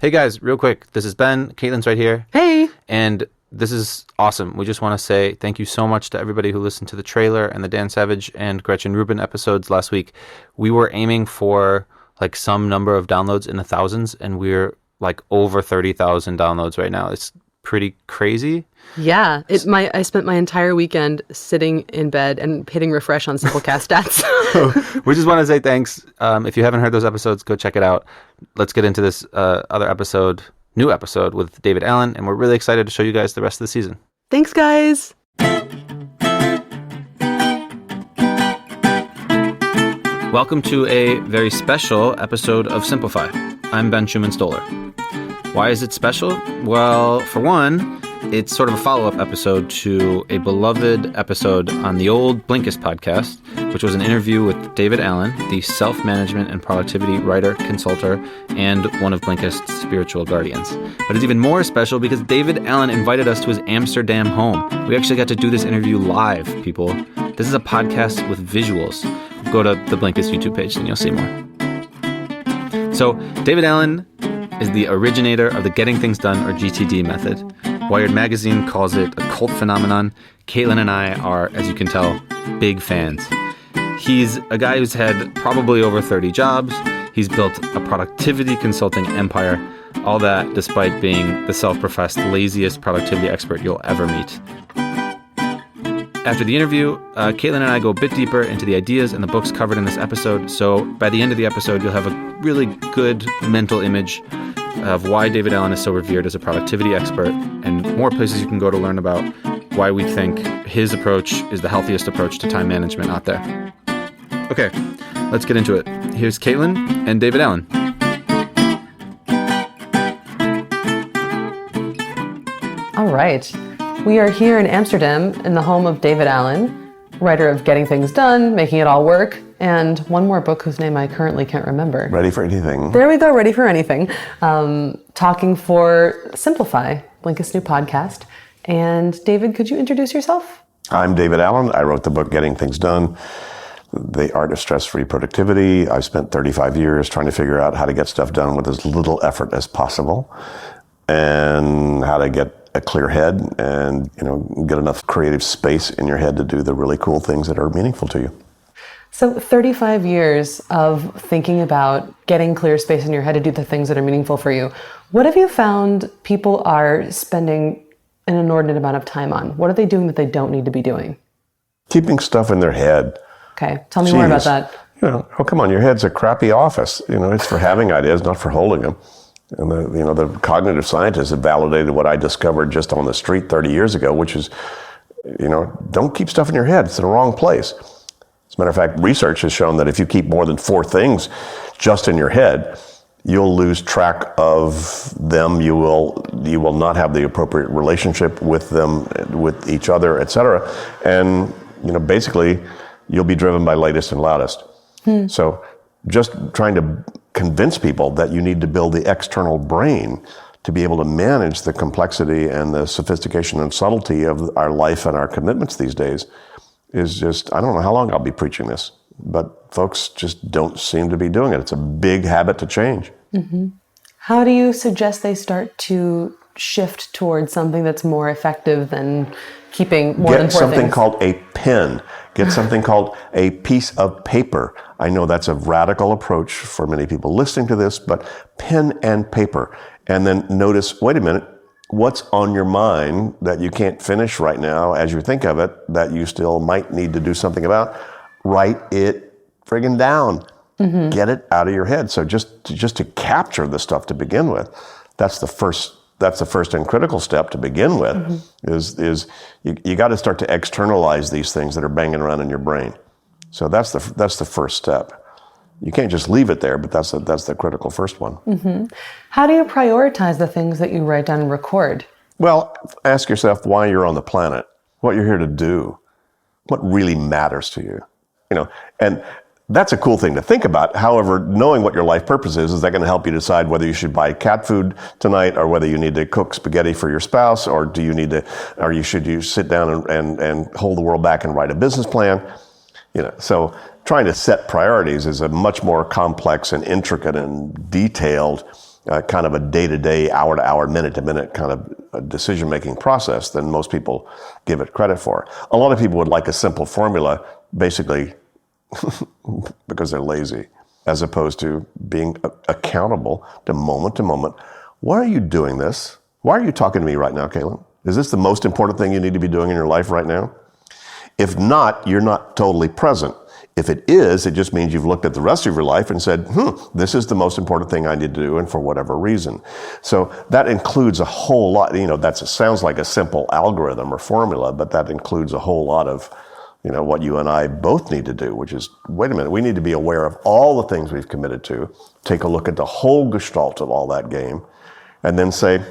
Hey guys, real quick. This is Ben. Caitlin's right here. Hey. And this is awesome. We just want to say thank you so much to everybody who listened to the trailer and the Dan Savage and Gretchen Rubin episodes last week. We were aiming for like some number of downloads in the thousands, and we're like over 30,000 downloads right now. It's pretty crazy. Yeah, I spent my entire weekend sitting in bed and hitting refresh on Simplecast stats. So we just want to say thanks. If you haven't heard those episodes, go check it out. Let's get into this new episode with David Allen, and we're really excited to show you guys the rest of the season. Thanks, guys. Welcome to a very special episode of Simplify. I'm Ben Schuman-Stoler. Why is it special? Well, for one, it's sort of a follow-up episode to a beloved episode on the old Blinkist podcast, which was an interview with David Allen, the self-management and productivity writer, consultant, and one of Blinkist's spiritual guardians. But it's even more special because David Allen invited us to his Amsterdam home. We actually got to do this interview live, people. This is a podcast with visuals. Go to the Blinkist YouTube page and you'll see more. So, David Allen is the originator of the Getting Things Done, or GTD method. Wired Magazine calls it a cult phenomenon. Caitlin and I are, as you can tell, big fans. He's a guy who's had probably over 30 jobs. He's built a productivity consulting empire, all that despite being the self-professed laziest productivity expert you'll ever meet. After the interview, Caitlin and I go a bit deeper into the ideas and the books covered in this episode, so by the end of the episode, you'll have a really good mental image of why David Allen is so revered as a productivity expert, and more places you can go to learn about why we think his approach is the healthiest approach to time management out there. Okay, let's get into it. Here's Caitlin and David Allen. All right. We are here in Amsterdam in the home of David Allen, writer of Getting Things Done, Making It All Work, and one more book whose name I currently can't remember. Ready for Anything. There we go, Ready for Anything. Talking for Simplify, Blinkist's new podcast. And David, could you introduce yourself? I'm David Allen. I wrote the book Getting Things Done, The Art of Stress-Free Productivity. I spent 35 years trying to figure out how to get stuff done with as little effort as possible and how to get a clear head and, get enough creative space in your head to do the really cool things that are meaningful to you. So 35 years of thinking about getting clear space in your head to do the things that are meaningful for you. What have you found people are spending an inordinate amount of time on? What are they doing that they don't need to be doing? Keeping stuff in their head. Okay, tell me more about that. Come on, your head's a crappy office. It's for having ideas, not for holding them. And the cognitive scientists have validated what I discovered just on the street 30 years ago, which is, don't keep stuff in your head. It's in the wrong place. As a matter of fact, research has shown that if you keep more than 4 things just in your head, you'll lose track of them. You will not have the appropriate relationship with them, with each other, et cetera. And, basically, you'll be driven by latest and loudest. So just trying to convince people that you need to build the external brain to be able to manage the complexity and the sophistication and subtlety of our life and our commitments these days is just, I don't know how long I'll be preaching this, but folks just don't seem to be doing it. It's a big habit to change. Mm-hmm. How do you suggest they start to shift towards something that's more effective than keeping more than 4 things? Get something called a pen. Get something called a piece of paper. I know that's a radical approach for many people listening to this, but pen and paper. And then notice, wait a minute, what's on your mind that you can't finish right now as you think of it, that you still might need to do something about? Write it friggin' down. Mm-hmm. Get it out of your head. So just to capture the stuff to begin with, that's the first and critical step to begin with. Mm-hmm. is you got to start to externalize these things that are banging around in your brain. So that's the first step. You can't just leave it there, but that's the critical first one. Mm-hmm. How do you prioritize the things that you write down and record? Well, ask yourself why you're on the planet, what you're here to do, what really matters to you. And that's a cool thing to think about. However, knowing what your life purpose is that going to help you decide whether you should buy cat food tonight or whether you need to cook spaghetti for your spouse, or should you sit down and hold the world back and write a business plan? So trying to set priorities is a much more complex and intricate and detailed kind of a day-to-day, hour-to-hour, minute-to-minute kind of decision-making process than most people give it credit for. A lot of people would like a simple formula, basically because they're lazy, as opposed to being accountable to moment. Why are you doing this? Why are you talking to me right now, Caitlin? Is this the most important thing you need to be doing in your life right now? If not, you're not totally present. If it is, it just means you've looked at the rest of your life and said, this is the most important thing I need to do, and for whatever reason. So that includes a whole lot. That sounds like a simple algorithm or formula, but that includes a whole lot of, what you and I both need to do, which is, wait a minute, we need to be aware of all the things we've committed to, take a look at the whole gestalt of all that game, and then say,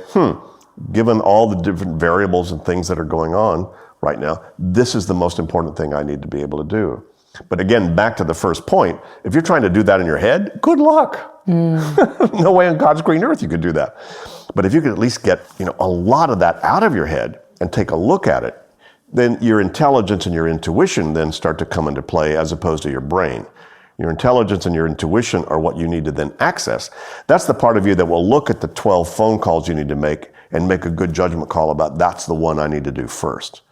given all the different variables and things that are going on right now, this is the most important thing I need to be able to do. But again, back to the first point, if you're trying to do that in your head, good luck. No way on God's green earth you could do that. But if you could at least get a lot of that out of your head and take a look at it, then your intelligence and your intuition then start to come into play as opposed to your brain. Your intelligence and your intuition are what you need to then access. That's the part of you that will look at the 12 phone calls you need to make and make a good judgment call about that's the one I need to do first.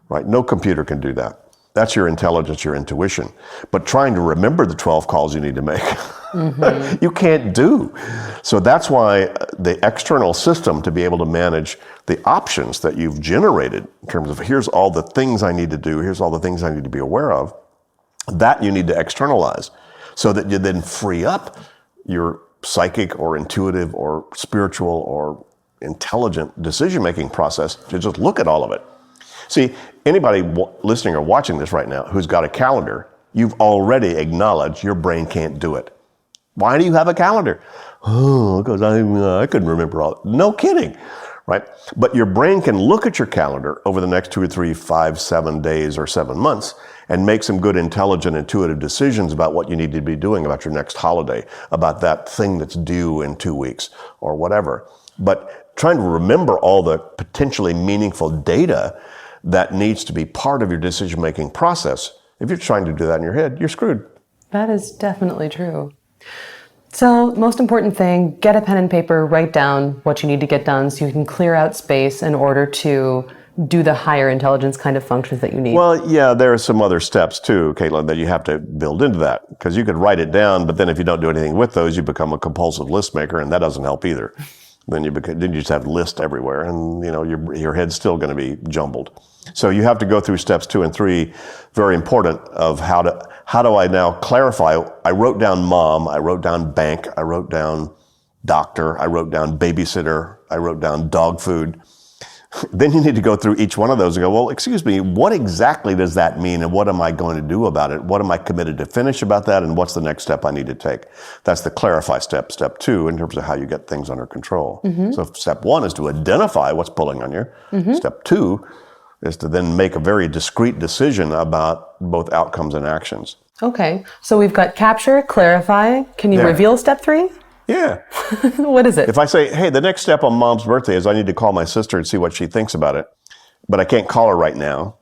Right? No computer can do that. That's your intelligence, your intuition. But trying to remember the 12 calls you need to make, you can't do. So that's why the external system, to be able to manage the options that you've generated in terms of here's all the things I need to do, here's all the things I need to be aware of, that you need to externalize so that you then free up your psychic or intuitive or spiritual or intelligent decision-making process to just look at all of it. See, anybody listening or watching this right now who's got a calendar, you've already acknowledged your brain can't do it. Why do you have a calendar? Oh, because I couldn't remember all. No kidding, right? But your brain can look at your calendar over the next 2 or 3, 5, 7 days or 7 months and make some good, intelligent, intuitive decisions about what you need to be doing about your next holiday, about that thing that's due in 2 weeks or whatever. But trying to remember all the potentially meaningful data that needs to be part of your decision-making process. If you're trying to do that in your head, you're screwed. That is definitely true. So, most important thing, get a pen and paper, write down what you need to get done so you can clear out space in order to do the higher intelligence kind of functions that you need. Well, yeah, there are some other steps too, Caitlin, that you have to build into that. Because you could write it down, but then if you don't do anything with those, you become a compulsive list maker, and that doesn't help either. Then you just have lists everywhere, and your head's still going to be jumbled. So you have to go through steps 2 and 3, very important, of how do I now clarify. I wrote down mom, I wrote down bank, I wrote down doctor, I wrote down babysitter, I wrote down dog food. Then you need to go through each one of those and go, well, excuse me, what exactly does that mean, and what am I going to do about it? What am I committed to finish about that, and what's the next step I need to take? That's the clarify step 2, in terms of how you get things under control. So step 1 is to identify what's pulling on you. Step 2 is to then make a very discrete decision about both outcomes and actions. Okay, so we've got capture, clarify. Can you reveal step 3? Yeah. What is it? If I say, hey, the next step on mom's birthday is I need to call my sister and see what she thinks about it, but I can't call her right now,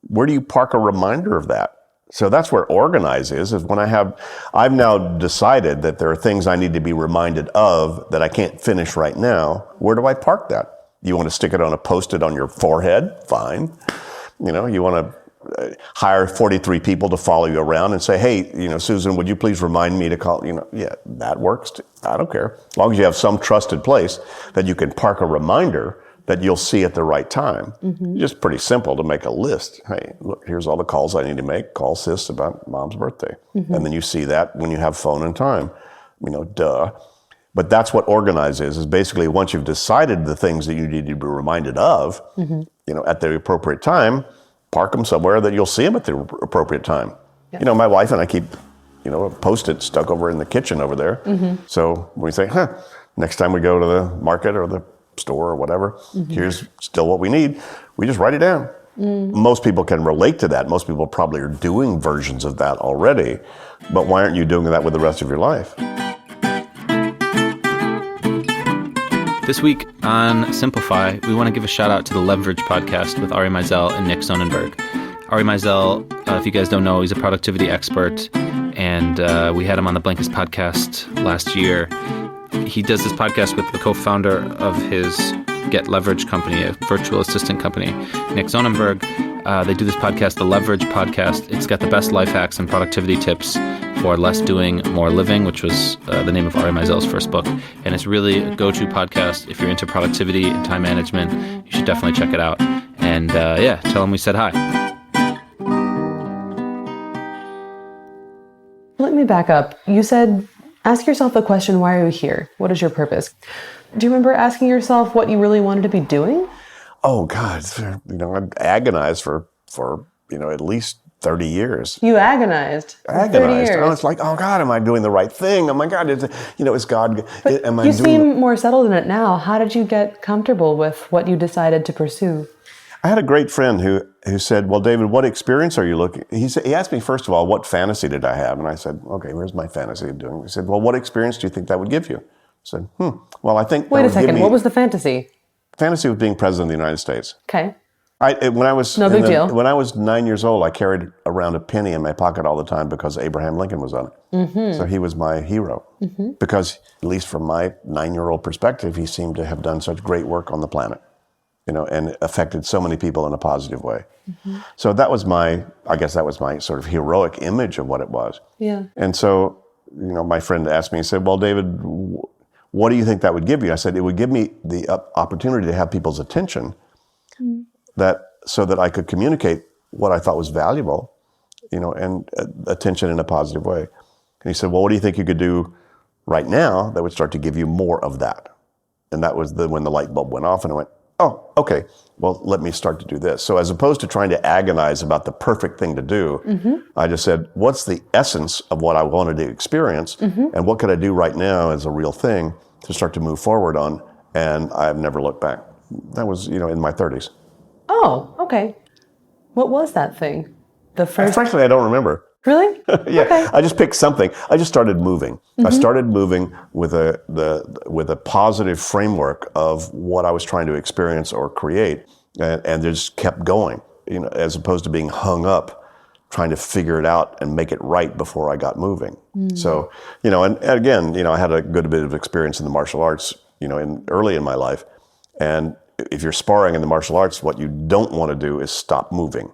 where do you park a reminder of that? So that's where organize is when I've now decided that there are things I need to be reminded of that I can't finish right now. Where do I park that? You want to stick it on a Post-it on your forehead? Fine. You want to hire 43 people to follow you around and say, hey, Susan, would you please remind me to call, yeah, that works too. I don't care. As long as you have some trusted place that you can park a reminder that you'll see at the right time. Just pretty simple to make a list. Hey, look, here's all the calls I need to make. Call sis about mom's birthday. And then you see that when you have phone and time. Duh. But that's what organize is basically once you've decided the things that you need to be reminded of, at the appropriate time, park them somewhere that you'll see them at the appropriate time. Yep. My wife and I keep, a Post-it stuck over in the kitchen over there. So when we say, next time we go to the market or the store or whatever, here's still what we need, we just write it down. Most people can relate to that. Most people probably are doing versions of that already. But why aren't you doing that with the rest of your life? This week on Simplify, we want to give a shout out to the Leverage podcast with Ari Meisel and Nick Sonnenberg. Ari Meisel, if you guys don't know, he's a productivity expert, and we had him on the Blankest podcast last year. he does this podcast with the co-founder of his Get Leverage company, a virtual assistant company, Nick Zonenberg. They do this podcast, the Leverage Podcast. It's got the best life hacks and productivity tips for less doing, more living, which was the name of Ari Meisel's first book. And it's really a go-to podcast if you're into productivity and time management. You should definitely check it out. And tell him we said hi. Let me back up. You said, ask yourself the question, why are you here? What is your purpose? Do you remember asking yourself what you really wanted to be doing? Oh, God. I agonized for at least 30 years. You agonized. Agonized. 30 years. I was like, oh, God, am I doing the right thing? Oh, my God, is God... But am I you doing... seem more settled in it now. How did you get comfortable with what you decided to pursue? I had a great friend who said, well, David, what experience are you looking... He asked me, first of all, what fantasy did I have? And I said, okay, where's my fantasy of doing? He said, well, what experience do you think that would give you? I said, well, I think... Wait a second, what was the fantasy? Fantasy of being president of the United States. Okay. When I was no big deal. When I was 9 years old, I carried around a penny in my pocket all the time because Abraham Lincoln was on it. Mm-hmm. So he was my hero. Mm-hmm. Because, at least from my 9-year-old perspective, he seemed to have done such great work on the planet, and affected so many people in a positive way. Mm-hmm. So that was my sort of heroic image of what it was. Yeah. And so, my friend asked me, he said, well, David, what do you think that would give you? I said, it would give me the opportunity to have people's attention, so that I could communicate what I thought was valuable, and attention in a positive way. And he said, well, what do you think you could do right now that would start to give you more of that? And that was when the light bulb went off, and I went, oh, okay, well, let me start to do this. So as opposed to trying to agonize about the perfect thing to do, mm-hmm. I just said, what's the essence of what I wanted to experience, mm-hmm. and what could I do right now as a real thing to start to move forward on? And I've never looked back. That was, in my 30s. Oh, okay. What was that thing? The first... Frankly, I don't remember. Really? Yeah, okay. I just picked something. I just started moving. Mm-hmm. I started moving with a positive framework of what I was trying to experience or create, and just kept going. As opposed to being hung up, trying to figure it out and make it right before I got moving. Mm-hmm. So, and again, I had a good bit of experience in the martial arts, early in my life, and if you're sparring in the martial arts, what you don't want to do is stop moving,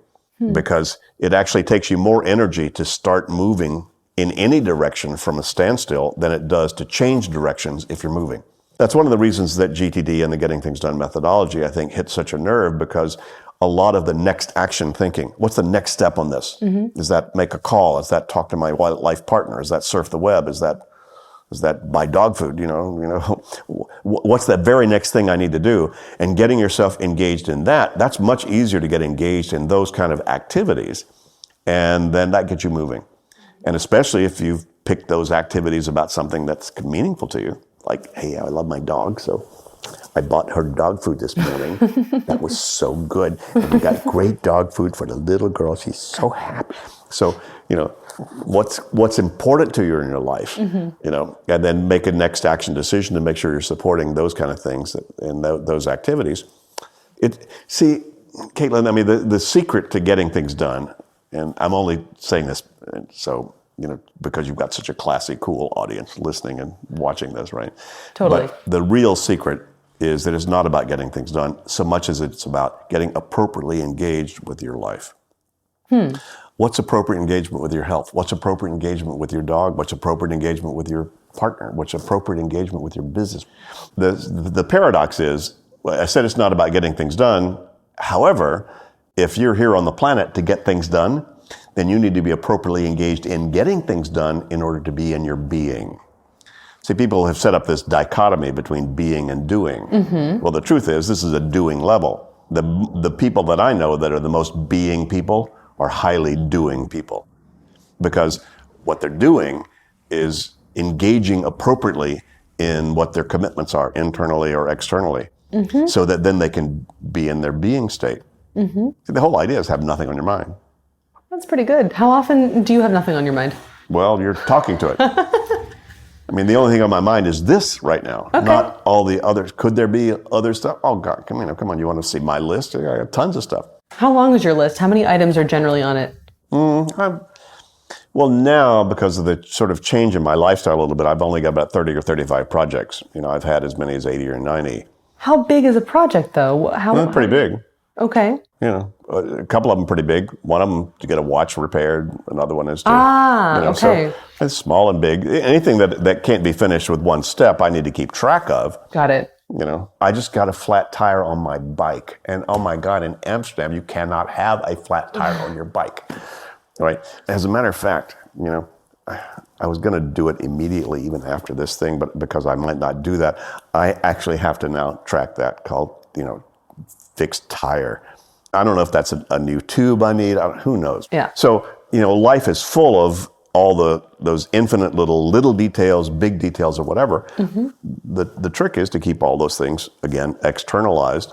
because it actually takes you more energy to start moving in any direction from a standstill than it does to change directions if you're moving. That's one of the reasons that GTD and the Getting Things Done methodology, I think, hit such a nerve, because a lot of the next action thinking, what's the next step on this? Mm-hmm. Is that make a call? Is that talk to my life partner? Is that surf the web? Is that buy dog food? What's that very next thing I need to do? And getting yourself engaged in that's much easier to get engaged in those kind of activities. And then that gets you moving. And especially if you've picked those activities about something that's meaningful to you. Like, hey, I love my dog, so I bought her dog food this morning. That was so good. And we got great dog food for the little girl. She's so happy. So, what's important to you in your life, mm-hmm. And then make a next action decision to make sure you're supporting those kind of things and those activities. See, Caitlin, I mean, the secret to getting things done, and I'm only saying this so, because you've got such a classy, cool audience listening and watching this, right? Totally. But the real secret is that it's not about getting things done so much as it's about getting appropriately engaged with your life. What's appropriate engagement with your health? What's appropriate engagement with your dog? What's appropriate engagement with your partner? What's appropriate engagement with your business? The paradox is, I said it's not about getting things done. However, if you're here on the planet to get things done, then you need to be appropriately engaged in getting things done in order to be in your being. See, people have set up this dichotomy between being and doing. Mm-hmm. Well, the truth is, this is a doing level. The people that I know that are the most being people are highly doing people, because what they're doing is engaging appropriately in what their commitments are, internally or externally, mm-hmm. so that then they can be in their being state. Mm-hmm. See, the whole idea is have nothing on your mind. That's pretty good. How often do you have nothing on your mind? Well, you're talking to it. I mean, the only thing on my mind is this right now, okay. Not all the others. Could there be other stuff? Oh, God, come on. You want to see my list? I got tons of stuff. How long is your list? How many items are generally on it? Well, Well, now, because of the sort of change in my lifestyle a little bit, I've only got about 30 or 35 projects. I've had as many as 80 or 90. How big is a project, though? Pretty big. Okay. A couple of them pretty big. One of them to get a watch repaired. Another one is to, okay. So it's small and big. Anything that can't be finished with one step, I need to keep track of. Got it. I just got a flat tire on my bike. And oh my God, in Amsterdam, you cannot have a flat tire on your bike. Right? As a matter of fact, I was going to do it immediately even after this thing, but because I might not do that, I actually have to now track that called, fixed tire. I don't know if that's a new tube I need. Who knows? Yeah. So, life is full of all those infinite little details, big details or whatever. Mm-hmm. The trick is to keep all those things, again, externalized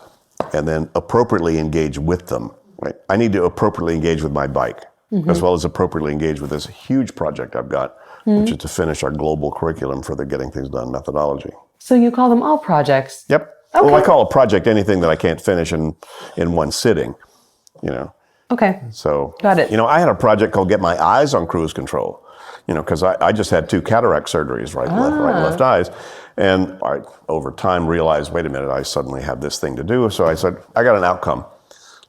and then appropriately engage with them. Right? I need to appropriately engage with my bike, as well as appropriately engage with this huge project I've got, which is to finish our global curriculum for the Getting Things Done methodology. So you call them all projects? Yep. Okay. Well, I call a project anything that I can't finish in one sitting, Okay. So, got it. I had a project called Get My Eyes on Cruise Control, because I just had 2 cataract surgeries, right and left eyes. And I, over time, realized, wait a minute, I suddenly have this thing to do. So I said, I got an outcome.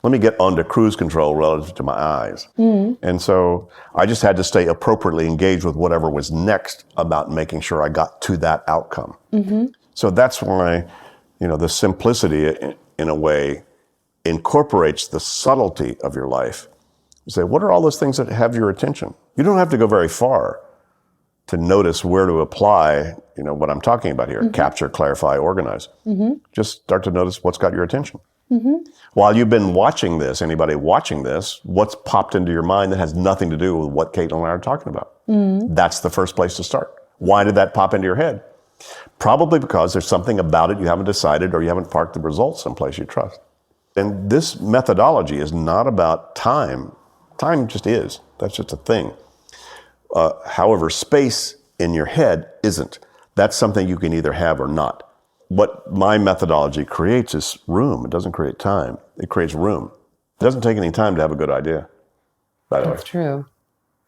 Let me get onto cruise control relative to my eyes. And so I just had to stay appropriately engaged with whatever was next about making sure I got to that outcome. So that's why, the simplicity, in a way, incorporates the subtlety of your life. You say, what are all those things that have your attention? You don't have to go very far to notice where to apply, what I'm talking about here. Capture, clarify, organize. Just start to notice what's got your attention. While you've been watching this, anybody watching this, what's popped into your mind that has nothing to do with what Kate and I are talking about? That's the first place to start. Why did that pop into your head? Probably because there's something about it you haven't decided or you haven't parked the results someplace you trust. And this methodology is not about time. Time just is. That's just a thing. However, space in your head isn't. That's something you can either have or not. What my methodology creates is room. It doesn't create time. It creates room. It doesn't take any time to have a good idea, by the way. That's true.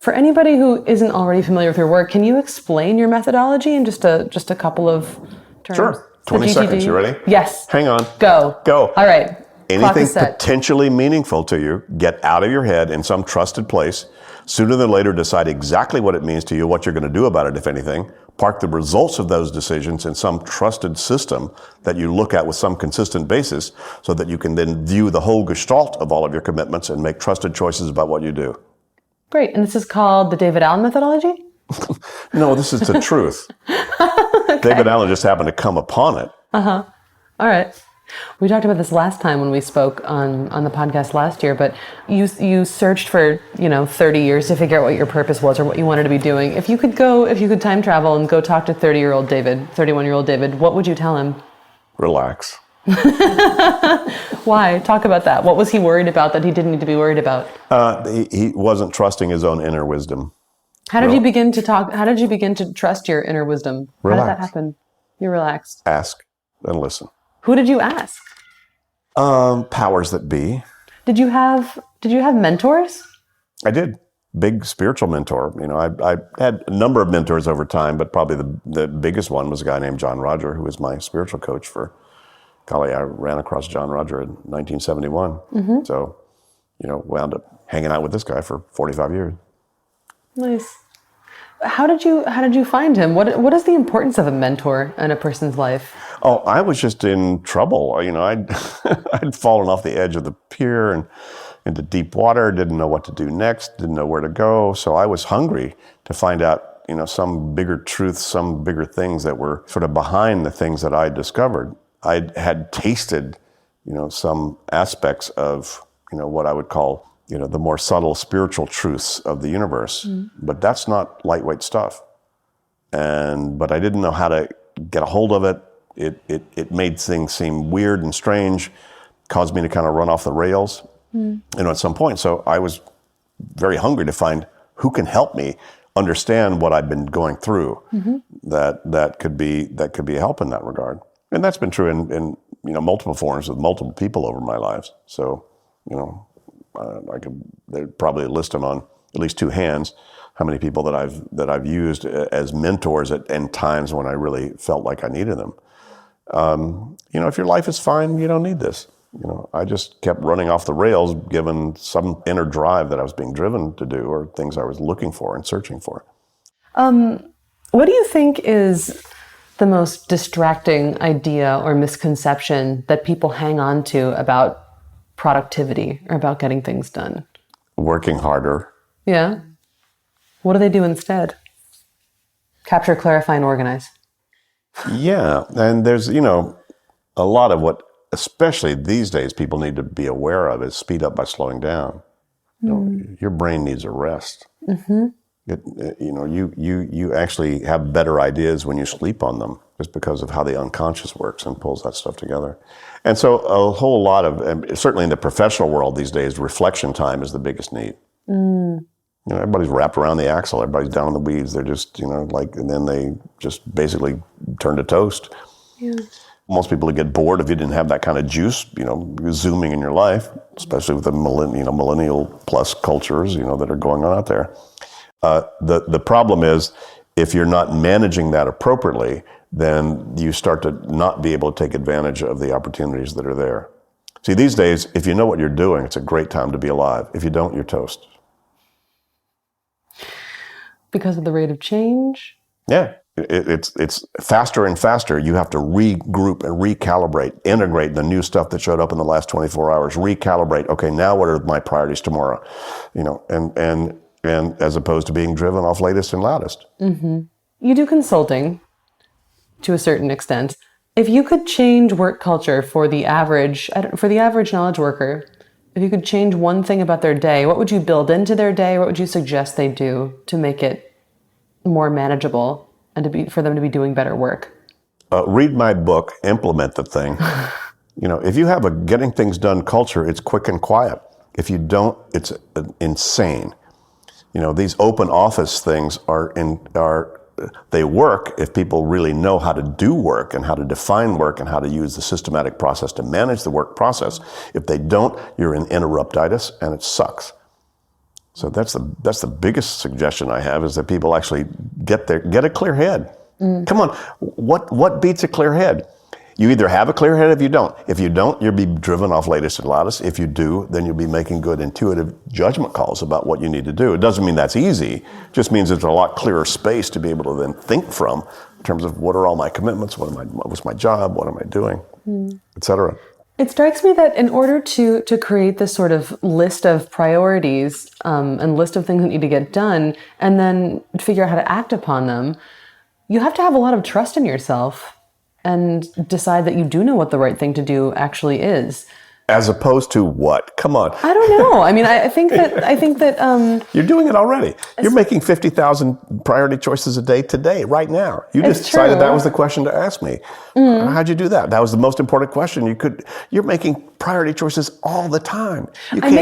For anybody who isn't already familiar with your work, can you explain your methodology in just a couple of terms? Sure. 20 seconds. You ready? Yes. Hang on. Go. All right. Anything potentially meaningful to you, get out of your head in some trusted place. Sooner than later, decide exactly what it means to you, what you're going to do about it, if anything. Park the results of those decisions in some trusted system that you look at with some consistent basis so that you can then view the whole gestalt of all of your commitments and make trusted choices about what you do. Great. And this is called the David Allen methodology? No, this is the truth. Okay. David Allen just happened to come upon it. All right. We talked about this last time when we spoke on the podcast last year, but you searched for, 30 years to figure out what your purpose was or what you wanted to be doing. If you could time travel and go talk to 31-year-old David, what would you tell him? Relax. Why? Talk about that. What was he worried about that he didn't need to be worried about? He wasn't trusting his own inner wisdom. How did you begin to trust your inner wisdom? Relax. How did that happen? You relaxed. Ask and listen. Who did you ask? Powers that be. Did you have mentors? I did. Big spiritual mentor. I had a number of mentors over time, but probably the biggest one was a guy named John Roger, who was my spiritual coach for, I ran across John Roger in 1971. So, wound up hanging out with this guy for 45 years. Nice. How did you find him? What is the importance of a mentor in a person's life? Oh, I was just in trouble. I'd fallen off the edge of the pier and into deep water, didn't know what to do next, didn't know where to go. So I was hungry to find out, some bigger truths, some bigger things that were sort of behind the things that I discovered. I had tasted, some aspects of, what I would call, the more subtle spiritual truths of the universe. But that's not lightweight stuff. But I didn't know how to get a hold of it. It made things seem weird and strange, caused me to kind of run off the rails, at some point. So I was very hungry to find who can help me understand what I've been going through, that could be a help in that regard. And that's been true in multiple forms with multiple people over my lives. So, I could probably list them on at least 2 hands. how many people that I've used as mentors in times when I really felt like I needed them. If your life is fine, you don't need this. I just kept running off the rails given some inner drive that I was being driven to do or things I was looking for and searching for. What do you think is the most distracting idea or misconception that people hang on to about productivity or about getting things done? Working harder. Yeah. What do they do instead? Capture, clarify, and organize. Yeah. And there's, a lot of what, especially these days, people need to be aware of is speed up by slowing down. Your brain needs a rest. Mm-hmm. You actually have better ideas when you sleep on them, just because of how the unconscious works and pulls that stuff together. And so a whole lot of, certainly in the professional world these days, reflection time is the biggest need. Everybody's wrapped around the axle. Everybody's down in the weeds. They're just, and then they just basically turn to toast. Yeah. Most people would get bored if you didn't have that kind of juice, zooming in your life, especially with the millennial plus cultures, that are going on out there. The problem is, if you're not managing that appropriately, then you start to not be able to take advantage of the opportunities that are there. See, these days, if you know what you're doing, it's a great time to be alive. If you don't, you're toast. Because of the rate of change? Yeah. It's faster and faster. You have to regroup and recalibrate, integrate the new stuff that showed up in the last 24 hours, recalibrate. Okay, now what are my priorities tomorrow? And as opposed to being driven off latest and loudest. Mm-hmm. You do consulting to a certain extent. If you could change work culture for the average knowledge worker, if you could change one thing about their day, what would you build into their day? What would you suggest they do to make it more manageable and for them to be doing better work? Read my book, implement the thing. If you have a getting things done culture, it's quick and quiet. If you don't, it's insane. These open office things they work if people really know how to do work and how to define work and how to use the systematic process to manage the work process. If they don't, you're in interruptitis and it sucks. So that's the biggest suggestion I have, is that people actually get a clear head. Come on, what beats a clear head? You either have a clear head if you don't. If you don't, you'll be driven off latest and loudest. If you do, then you'll be making good intuitive judgment calls about what you need to do. It doesn't mean that's easy. It just means there's a lot clearer space to be able to then think from in terms of what are all my commitments, what's my job, what am I doing, et cetera. It strikes me that in order to create this sort of list of priorities and list of things that need to get done, and then figure out how to act upon them, you have to have a lot of trust in yourself and decide that you do know what the right thing to do actually is. As opposed to what? Come on. I don't know. I mean, I think that you're doing it already. You're making 50,000 priority choices a day today, right now. You just decided that was the question to ask me. How'd you do that? That was the most important question. You're making priority choices all the time. I'm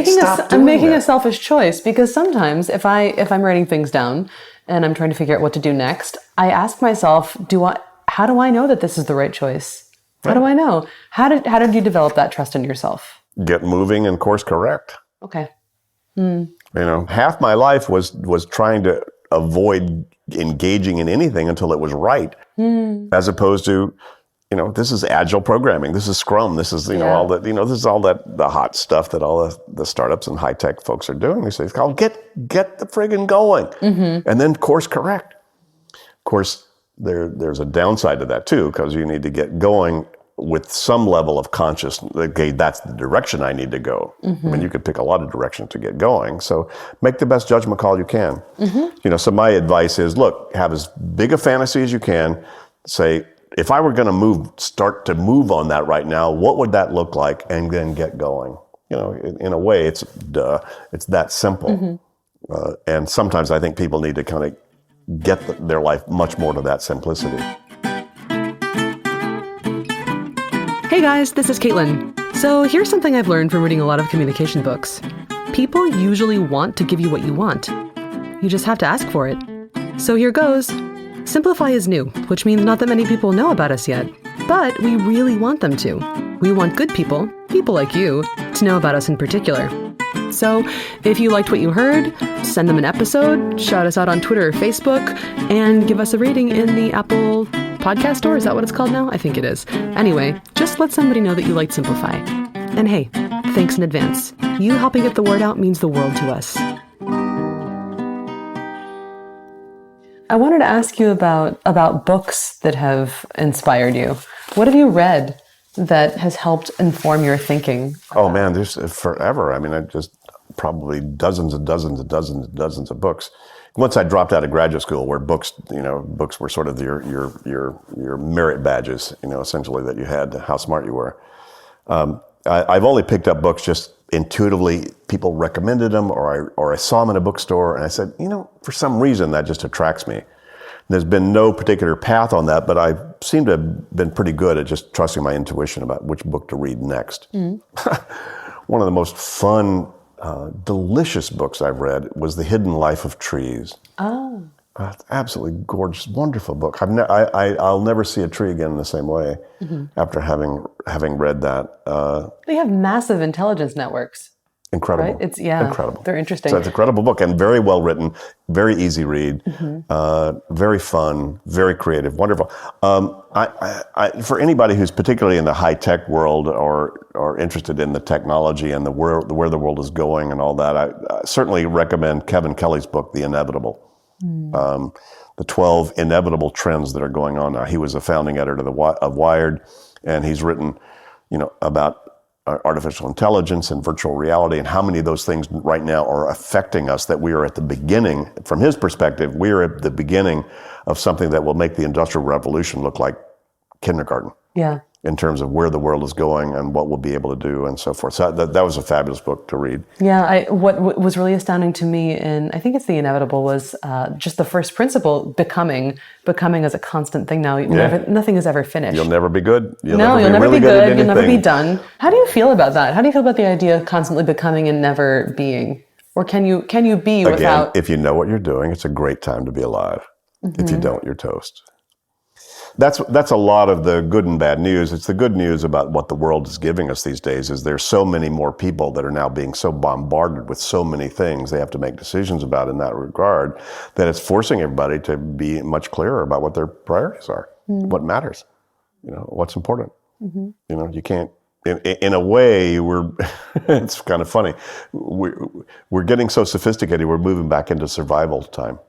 making a selfish choice, because sometimes if I'm writing things down and I'm trying to figure out what to do next, I ask myself, how do I know that this is the right choice? How do I know? How did you develop that trust in yourself? Get moving and course correct. Okay. Half my life was trying to avoid engaging in anything until it was right, as opposed to, this is agile programming, this is Scrum, this is all that, this is all that the hot stuff that all the startups and high tech folks are doing. They say it's called get the friggin' going, and then course correct. Of course, there's a downside to that too, because you need to get going with some level of consciousness. Okay, that's the direction I need to go. I mean, you could pick a lot of directions to get going. So make the best judgment call you can. So my advice is, look, have as big a fantasy as you can. Say, if I were going to start to move on that right now, what would that look like? And then get going. In a way, it's that simple. And sometimes I think people need to kind of get their life much more to that simplicity. Hey guys, this is Caitlin. So here's something I've learned from reading a lot of communication books. People usually want to give you what you want. You just have to ask for it. So here goes. Simplify is new, which means not that many people know about us yet. But we really want them to. We want good people like you, to know about us in particular. So if you liked what you heard, send them an episode, shout us out on Twitter or Facebook, and give us a rating in the Apple Podcast Store. Is that what it's called now? I think it is. Anyway, just let somebody know that you liked Simplify. And hey, thanks in advance. You helping get the word out means the world to us. I wanted to ask you about books that have inspired you. What have you read that has helped inform your thinking? Oh man, there's forever. I mean, I just probably dozens and dozens and dozens and dozens of books. Once I dropped out of graduate school, where books were sort of your merit badges, essentially, that you had, how smart you were. I've only picked up books just intuitively. People recommended them, or I saw them in a bookstore, and I said, for some reason that just attracts me. There's been no particular path on that, but I seem to have been pretty good at just trusting my intuition about which book to read next. Mm. One of the most fun, delicious books I've read was The Hidden Life of Trees. Oh. Absolutely gorgeous, wonderful book. I'll never see a tree again in the same way after having read that. They have massive intelligence networks. Incredible. Right? It's incredible. They're interesting. So it's an incredible book and very well written, very easy read, very fun, very creative, wonderful. For anybody who's particularly in the high tech world or interested in the technology and where the world is going and all that, I certainly recommend Kevin Kelly's book, The Inevitable. The 12 inevitable trends that are going on now. He was a founding editor of Wired, and he's written, about artificial intelligence and virtual reality and how many of those things right now are affecting us, that we are at the beginning, from his perspective, we are at the beginning of something that will make the Industrial Revolution look like kindergarten. Yeah. In terms of where the world is going and what we'll be able to do and so forth. So that was a fabulous book to read. Yeah, what was really astounding to me in, I think it's The Inevitable, was just the first principle, becoming as a constant thing now. Nothing is ever finished. You'll never be good. You'll never be good. You'll never be done. How do you feel about that? How do you feel about the idea of constantly becoming and never being? Or can you be without? Again, if you know what you're doing, it's a great time to be alive. Mm-hmm. If you don't, you're toast. That's a lot of the good and bad news. It's the good news about what the world is giving us these days is there's so many more people that are now being so bombarded with so many things they have to make decisions about in that regard, that it's forcing everybody to be much clearer about what their priorities are, what matters, what's important. Mm-hmm. You can't, in a way, it's kind of funny. We're getting so sophisticated, we're moving back into survival time.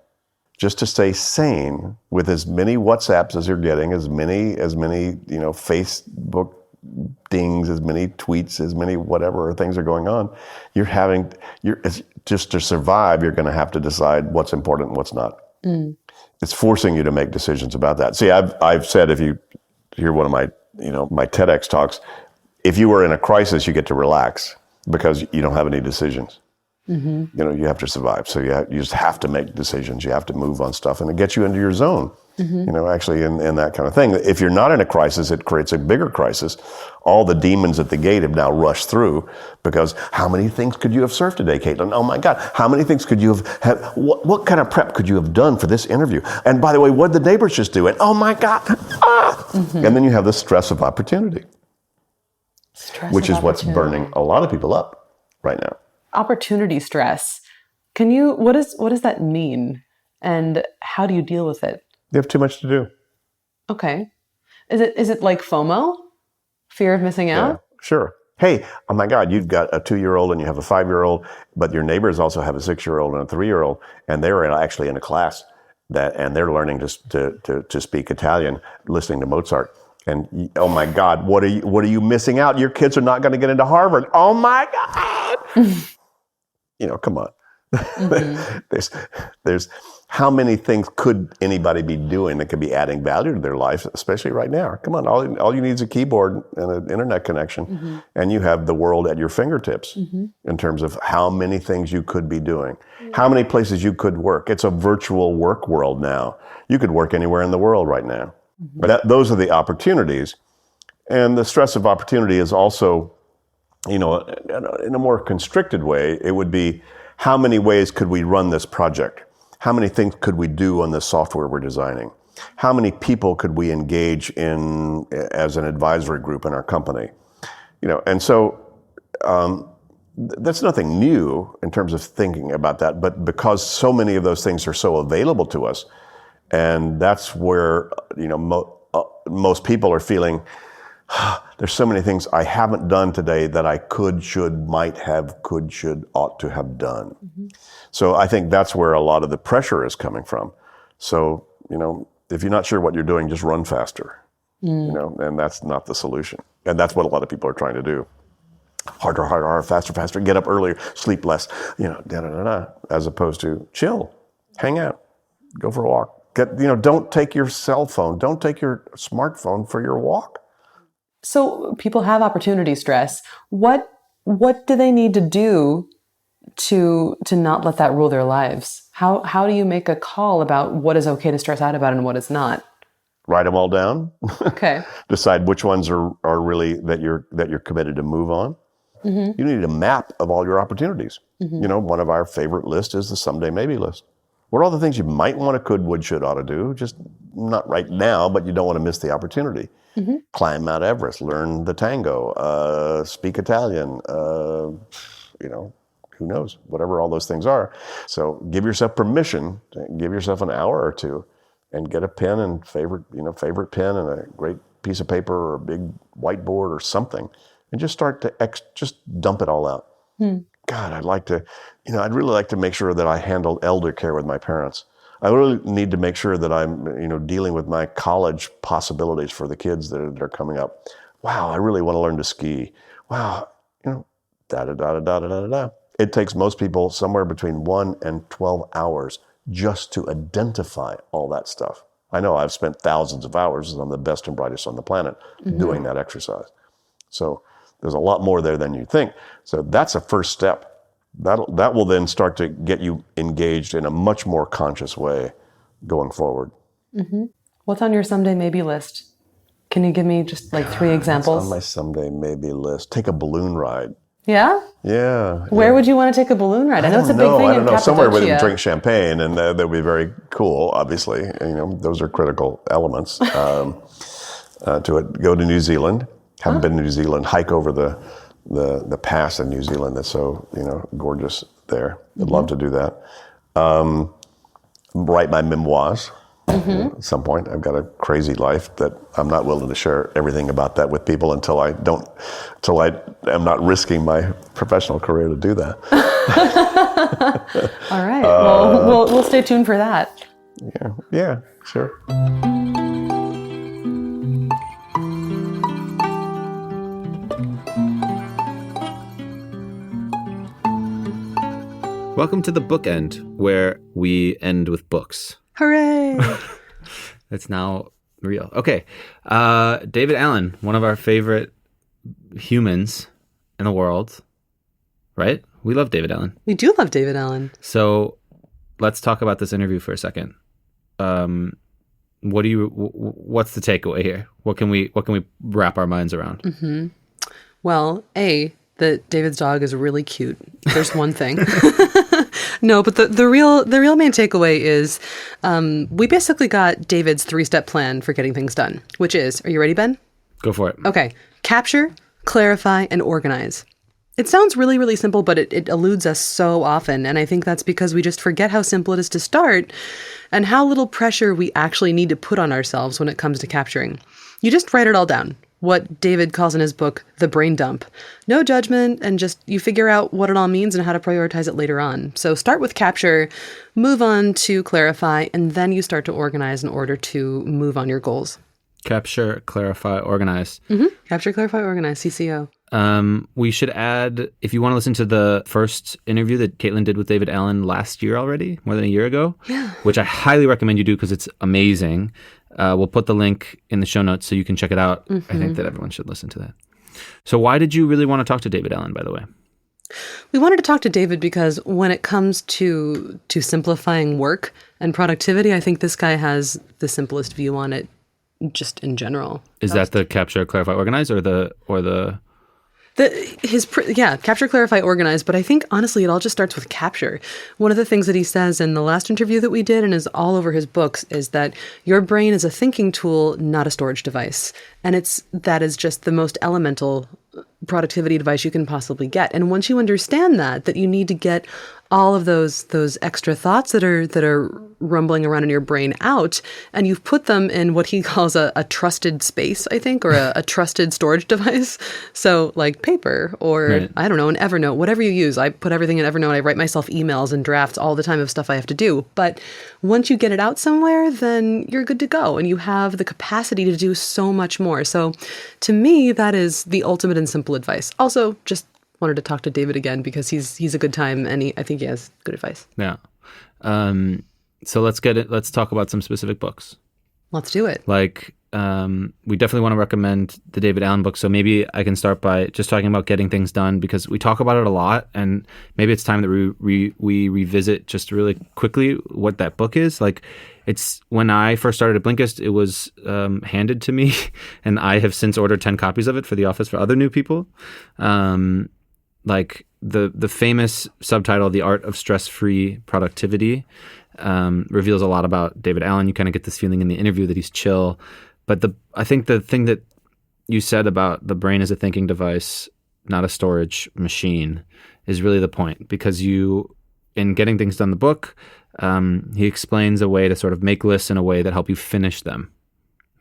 Just to stay sane with as many WhatsApps as you're getting, as many Facebook dings, as many tweets, as many whatever things are going on, just to survive, you're going to have to decide what's important and what's not. Mm. It's forcing you to make decisions about that. See, I've said, if you hear one of my TEDx talks, if you were in a crisis, you get to relax because you don't have any decisions. Mm-hmm. You have to survive. So you just have to make decisions. You have to move on stuff, and it gets you into your zone, actually in that kind of thing. If you're not in a crisis, it creates a bigger crisis. All the demons at the gate have now rushed through because how many things could you have served today, Caitlin? Oh my God, how many things could you have had? What kind of prep could you have done for this interview? And by the way, what did the neighbors just do? And oh my God, And then you have the stress of opportunity, which is what's burning a lot of people up right now. Opportunity stress. What does that mean? And how do you deal with it? You have too much to do. Okay. Is it like FOMO? Fear of missing out? Yeah, sure. Hey, oh my God, you've got a 2-year-old and you have a 5-year-old, but your neighbors also have a 6-year-old and a 3-year-old, and they're actually in a class and they're learning to speak Italian, listening to Mozart. And oh my God, what are you missing out? Your kids are not going to get into Harvard. Oh my God. Come on. Mm-hmm. there's how many things could anybody be doing that could be adding value to their life, especially right now? Come on, all you need is a keyboard and an internet connection, and you have the world at your fingertips in terms of how many things you could be doing, how many places you could work. It's a virtual work world now. You could work anywhere in the world right now. But those are the opportunities, and the stress of opportunity is also, in a more constricted way, it would be, how many ways could we run this project? How many things could we do on the software we're designing? How many people could we engage in as an advisory group in our company? And so that's nothing new in terms of thinking about that, but because so many of those things are so available to us, and that's where, most people are feeling, there's so many things I haven't done today that I could, should, might have, could, should, ought to have done. So I think that's where a lot of the pressure is coming from. So, if you're not sure what you're doing, just run faster, and that's not the solution. And that's what a lot of people are trying to do. Harder, faster, get up earlier, sleep less, as opposed to chill, hang out, go for a walk. Don't take your cell phone, don't take your smartphone for your walk. So people have opportunity stress. What do they need to do to not let that rule their lives? How do you make a call about what is okay to stress out about and what is not? Write them all down. Okay. Decide which ones are really that you're committed to move on. You need a map of all your opportunities. One of our favorite lists is the someday maybe list. What are all the things you might want to, could, would, should, ought to do? Just not right now, but you don't want to miss the opportunity. Climb Mount Everest, learn the tango, speak Italian, who knows, whatever all those things are. So give yourself permission, give yourself an hour or two, and get a pen and favorite pen and a great piece of paper or a big whiteboard or something, and just start to just dump it all out. God, I'd really like to make sure that I handle elder care with my parents. I really need to make sure that I'm, dealing with my college possibilities for the kids that are coming up. Wow, I really want to learn to ski. Wow, da-da-da-da-da-da-da-da. It takes most people somewhere between 1 and 12 hours just to identify all that stuff. I know I've spent thousands of hours, and I'm the best and brightest on the planet, doing that exercise. So there's a lot more there than you think. So that's a first step. That will then start to get you engaged in a much more conscious way going forward. What's on your someday maybe list? Can you give me just like 3 examples? On my someday maybe list, take a balloon ride. Yeah? Yeah. Where would you want to take a balloon ride? I know it's a big thing in Cappadocia. Somewhere where they would drink champagne, and that would be very cool, obviously. Those are critical elements to it. Go to New Zealand. Haven't been to New Zealand. Hike over the pass in New Zealand. That's so, gorgeous there. I'd love to do that. Write my memoirs. At some point, I've got a crazy life that I'm not willing to share everything about that with people until I am not risking my professional career to do that. All right. Well, we'll stay tuned for that. Yeah, sure. Welcome to the bookend, where we end with books. Hooray! It's now real. Okay. David Allen, one of our favorite humans in the world, right? We love David Allen. We do love David Allen. So let's talk about this interview for a second. What's the takeaway here? What can we wrap our minds around? Well, that David's dog is really cute. There's one thing. No, but the real main takeaway is we basically got David's 3-step plan for getting things done, which is, are you ready, Ben? Go for it. Okay. Capture, clarify, and organize. It sounds really, really simple, but it eludes us so often. And I think that's because we just forget how simple it is to start and how little pressure we actually need to put on ourselves when it comes to capturing. You just write it all down. What David calls in his book, the brain dump. No judgment, and just you figure out what it all means and how to prioritize it later on. So start with capture, move on to clarify, and then you start to organize in order to move on your goals. Capture, clarify, organize. Capture, clarify, organize, CCO. We should add, if you want to listen to the first interview that Caitlin did with David Allen last year already, more than a year ago, which I highly recommend you do because it's amazing. We'll put the link in the show notes so you can check it out. I think that everyone should listen to that. So why did you really want to talk to David Allen, by the way? We wanted to talk to David because when it comes to simplifying work and productivity, I think this guy has the simplest view on it just in general. Is that the capture, clarify, organize or the capture, clarify, organize. But I think, honestly, it all just starts with capture. One of the things that he says in the last interview that we did and is all over his books is that your brain is a thinking tool, not a storage device. And that is just the most elemental productivity advice you can possibly get. And once you understand that you need to get all of those extra thoughts that are rumbling around in your brain out, and you've put them in what he calls a trusted space, I think, or a trusted storage device. So like paper or, right. I don't know, an Evernote, whatever you use. I put everything in Evernote. I write myself emails and drafts all the time of stuff I have to do. But once you get it out somewhere, then you're good to go, and you have the capacity to do so much more. So to me, that is the ultimate and simple advice. Also, just wanted to talk to David again because he's a good time, and I think he has good advice. Yeah. So let's talk about some specific books. Let's do it. Like, we definitely want to recommend the David Allen book. So maybe I can start by just talking about getting things done, because we talk about it a lot, and maybe it's time that we revisit just really quickly what that book is. Like, it's when I first started at Blinkist, it was handed to me, and I have since ordered 10 copies of it for the office for other new people. Like the famous subtitle, "The Art of Stress-Free Productivity," reveals a lot about David Allen. You kind of get this feeling in the interview that he's chill. But I think the thing that you said about the brain as a thinking device, not a storage machine, is really the point. Because in Getting Things Done, the book, he explains a way to sort of make lists in a way that help you finish them,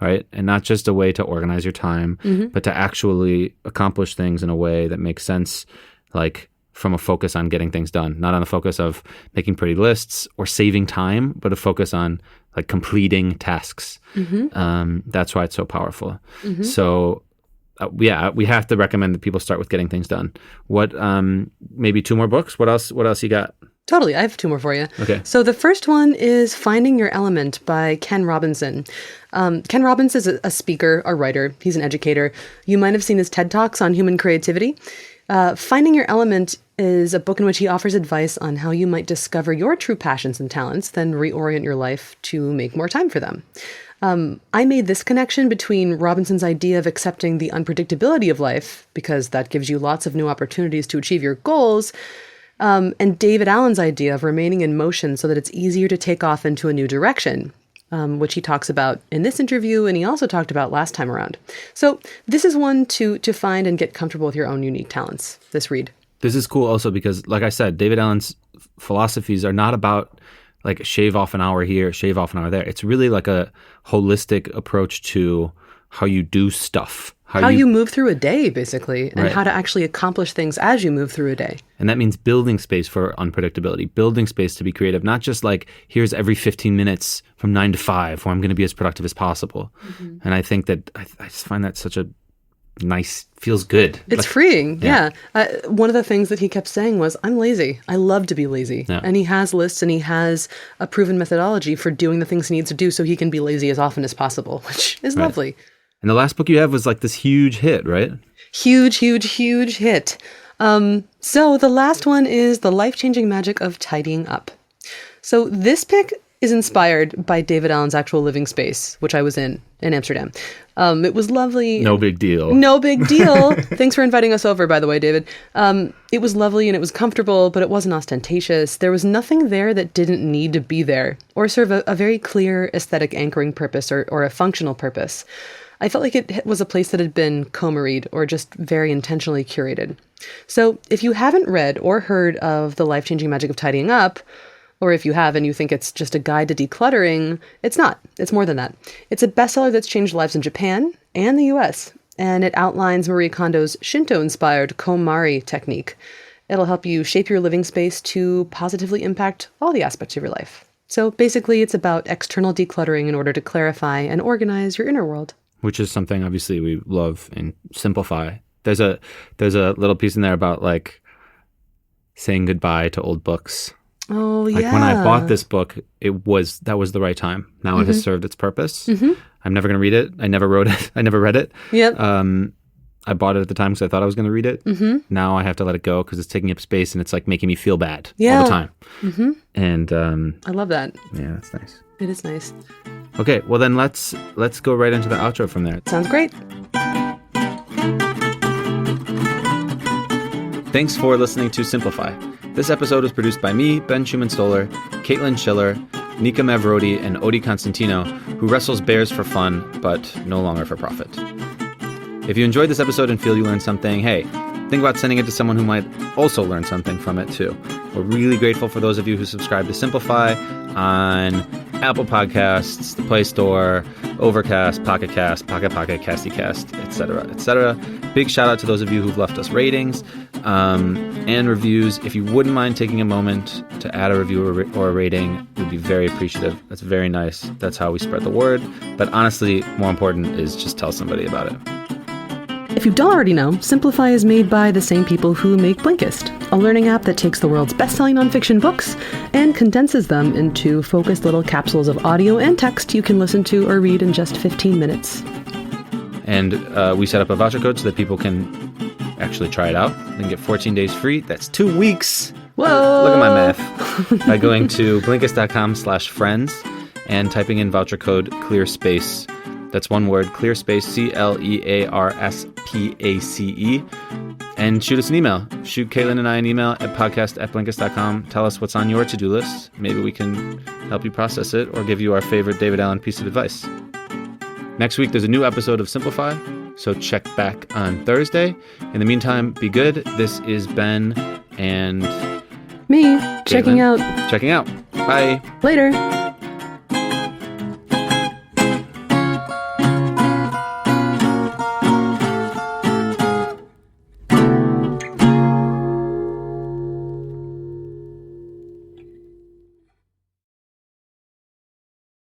right? And not just a way to organize your time, but to actually accomplish things in a way that makes sense, like from a focus on getting things done, not on a focus of making pretty lists or saving time, but a focus on like completing tasks. That's why it's so powerful. So we have to recommend that people start with getting things done. What, maybe 2 more books? What else you got? Totally. I have 2 more for you. Okay. So the first one is Finding Your Element by Ken Robinson. Ken Robinson is a speaker, a writer. He's an educator. You might have seen his TED Talks on human creativity. Finding Your Element is a book in which he offers advice on how you might discover your true passions and talents, then reorient your life to make more time for them. I made this connection between Robinson's idea of accepting the unpredictability of life, because that gives you lots of new opportunities to achieve your goals, and David Allen's idea of remaining in motion so that it's easier to take off into a new direction, which he talks about in this interview, and he also talked about last time around. So this is one to find and get comfortable with your own unique talents, this read. This is cool also because, like I said, David Allen's philosophies are not about like shave off an hour here, shave off an hour there. It's really like a holistic approach to how you do stuff. How you move through a day, basically, and right. how to actually accomplish things as you move through a day. And that means building space for unpredictability, building space to be creative, not just like, here's every 15 minutes from 9 to 5 where I'm going to be as productive as possible. And I think that I just find that such a nice, feels good. It's like, freeing. Yeah. One of the things that he kept saying was, I'm lazy. I love to be lazy. Yeah. And he has lists, and he has a proven methodology for doing the things he needs to do so he can be lazy as often as possible, which is lovely. And the last book you have was like this huge hit, right? Huge hit. So the last one is The Life-Changing Magic of Tidying Up. So this pick is inspired by David Allen's actual living space, which I was in Amsterdam. It was lovely. No big deal. No big deal. Thanks for inviting us over, by the way, David. It was lovely and it was comfortable, but it wasn't ostentatious. There was nothing there that didn't need to be there or serve a very clear aesthetic anchoring purpose or a functional purpose. I felt like it was a place that had been co-maried or just very intentionally curated. So if you haven't read or heard of The Life-Changing Magic of Tidying Up, or if you have and you think it's just a guide to decluttering, it's not. It's more than that. It's a bestseller that's changed lives in Japan and the US, and it outlines Marie Kondo's Shinto-inspired KonMari technique. It'll help you shape your living space to positively impact all the aspects of your life. So basically, it's about external decluttering in order to clarify and organize your inner world. Which is something, obviously, we love and simplify. There's a little piece in there about, like, saying goodbye to old books. Oh, yeah. Like, when I bought this book, that was the right time. Now it has served its purpose. I'm never going to read it. I never wrote it. I never read it. Yep. I bought it at the time because I thought I was going to read it. Now I have to let it go because it's taking up space and it's, like, making me feel bad all the time. And I love that. Yeah, that's nice. It is nice. Okay, well then let's go right into the outro from there. Sounds great. Thanks for listening to Simplify. This episode was produced by me, Ben Schuman-Stoler, Caitlin Schiller, Nika Mavrodi, and Odi Constantino, who wrestles bears for fun, but no longer for profit. If you enjoyed this episode and feel you learned something, hey, think about sending it to someone who might also learn something from it too. We're really grateful for those of you who subscribe to Simplify on Apple Podcasts, the Play Store, Overcast, Pocket Cast, Pocket, Casty Cast, etc., etc. Big shout out to those of you who've left us ratings and reviews. If you wouldn't mind taking a moment to add a review or a rating, we'd be very appreciative. That's very nice. That's how we spread the word. But honestly, more important is just tell somebody about it. If you don't already know, Simplify is made by the same people who make Blinkist, a learning app that takes the world's best-selling nonfiction books and condenses them into focused little capsules of audio and text you can listen to or read in just 15 minutes. And we set up a voucher code so that people can actually try it out. They can get 14 days free. That's 2 weeks. Whoa! Look at my math. By going to Blinkist.com/friends and typing in voucher code ClearSpace. That's one word, ClearSpace, ClearSpace, and shoot us an email. Shoot Caitlin and I an email at podcast@Blinkist.com. Tell us what's on your to-do list. Maybe we can help you process it or give you our favorite David Allen piece of advice. Next week, there's a new episode of Simplify, so check back on Thursday. In the meantime, be good. This is Ben and me, checking out. Checking out. Bye. Later.